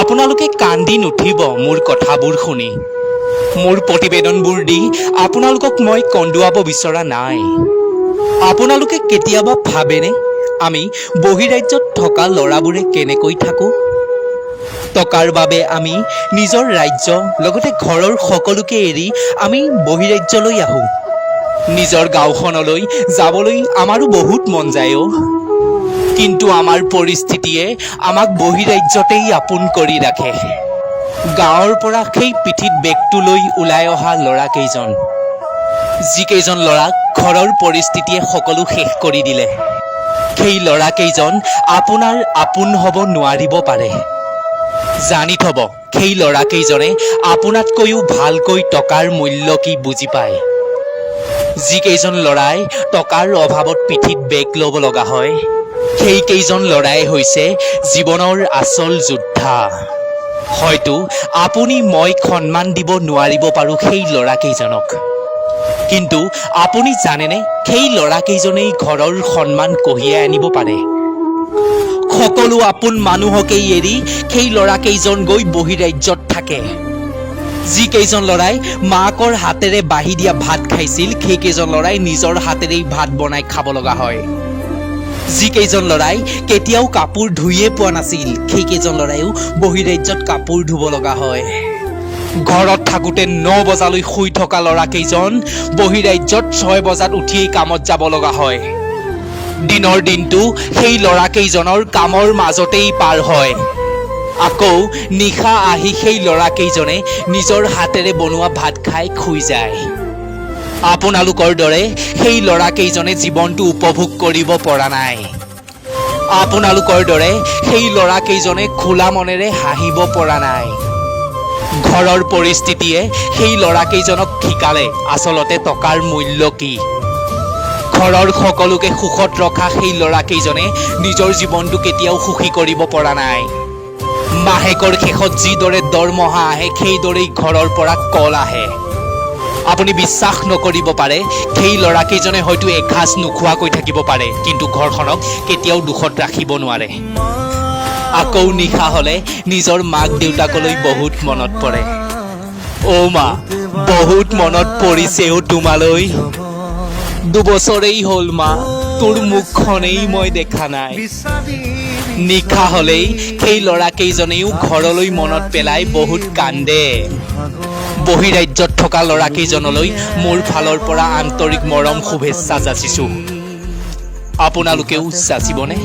আপোনালোকে কান্দি নুঠিব মোৰ কথাবোৰ শুনি। মোৰ প্ৰতিবেদনবোৰ দি আপোনালোকক মই কন্দুৱাব বিচৰা নাই। আপোনালোকে কেতিয়াবা ভাবেনে আমি বহিৰাজ্যত থকা ল'ৰাবোৰে কেনেকৈ থাকোঁ? টকাৰ বাবে আমি নিজৰ ৰাজ্য লগতে ঘৰৰ সকলোকে এৰি আমি বহিৰাজ্যলৈ আহোঁ। নিজৰ গাঁওখনলৈ যাবলৈ আমাৰো বহুত মন যায় অ'। কিন্তু আমাৰ পৰিস্থিতিয়ে আমাক বহিৰাজ্যতেই আপোন কৰি ৰাখে। গাঁৱৰ পৰা সেই পিঠিত বেগটো লৈ ওলাই অহা ল'ৰাকেইজন, যিকেইজন ল'ৰাক ঘৰৰ পৰিস্থিতিয়ে সকলো শেষ কৰি দিলে, সেই ল'ৰাকেইজন আপোনাৰ আপোন হ'ব নোৱাৰিব পাৰে। জানি থ'ব, সেই ল'ৰাকেইজনে আপোনাতকৈও ভালকৈ টকাৰ মূল্য কি বুজি পায়। যিকেইজন ল'ৰাই টকাৰ অভাৱত পিঠিত বেগ ল'ব লগা হয়, সেইকেইজন ল'ৰাই হৈছে জীৱনৰ আচল যোদ্ধা। হয়তো আপুনি মই সন্মান দিব নোৱাৰিব পাৰোঁ সেই ল'ৰাকেইজনক, কিন্তু আপুনি জানেনে সেই ল'ৰাকেইজনেই ঘৰৰ সন্মান কঢ়িয়াই আনিব পাৰে। সকলো আপোন মানুহকেই এৰি সেই ল'ৰাকেইজন গৈ বহিৰাজ্যত থাকে। যিকেইজন ল'ৰাই মাকৰ হাতেৰে বাঢ়ি দিয়া ভাত খাইছিল, সেইকেইজন ল'ৰাই নিজৰ হাতেৰেই ভাত বনাই খাব লগা হয়। যিকেইজন ল'ৰাই কেতিয়াও কাপোৰ ধুইয়ে পোৱা নাছিল, সেইকেইজন ল'ৰাইও বহিৰাজ্যত কাপোৰ ধুব লগা হয়। ঘৰত থাকোঁতে 9 বজালৈ শুই থকা ল'ৰাকেইজন বহিৰাজ্যত 6 বজাত উঠিয়েই কামত যাব লগা হয়। দিনৰ দিনটো সেই ল'ৰাকেইজনৰ কামৰ মাজতেই পাৰ হয়। আকৌ নিশা আহি সেই ল'ৰাকেইজনে নিজৰ হাতেৰে বনোৱা ভাত খাই শুই যায়। আপোনালোকৰ দৰে সেই ল'ৰাকেইজনে জীৱনটো উপভোগ কৰিব পৰা নাই। আপোনালোকৰ দৰে সেই ল'ৰাকেইজনে খোলা মনেৰে হাঁহিব পৰা নাই। ঘৰৰ পৰিস্থিতিয়ে সেই ল'ৰাকেইজনক শিকালে আচলতে টকাৰ মূল্য কি। ঘৰৰ সকলোকে সুখত ৰখা সেই ল'ৰাকেইজনে নিজৰ জীৱনটো কেতিয়াও সুখী কৰিব পৰা নাই। মাহেকৰ শেষত যিদৰে দৰমহা আহে, সেইদৰেই ঘৰৰ পৰা কল আহে। আপুনি বিশ্বাস নকৰিব পাৰে, সেই ল'ৰাকেইজনে হয়তো এসাঁজ নোখোৱাকৈ থাকিব পাৰে, কিন্তু ঘৰখনক কেতিয়াও দুখত ৰাখিব নোৱাৰে। আকৌ নিশা হ'লে নিজৰ মাক দেউতাকলৈ বহুত মনত পৰে। অ' মা, বহুত মনত পৰিছে অ' তোমালৈ। 2 বছৰেই হ'ল মা, তোৰ মুখখনেই মই দেখা নাই। নিশা হ'লেই সেই ল'ৰাকেইজনেও ঘৰলৈ মনত পেলাই বহুত কান্দে। বহিৰাজ্যত থকা ল'ৰাকেইজনলৈ মোৰ ফালৰ পৰা আন্তৰিক মৰম শুভেচ্ছা যাচিছোঁ। আপোনালোকেও যাচিবনে?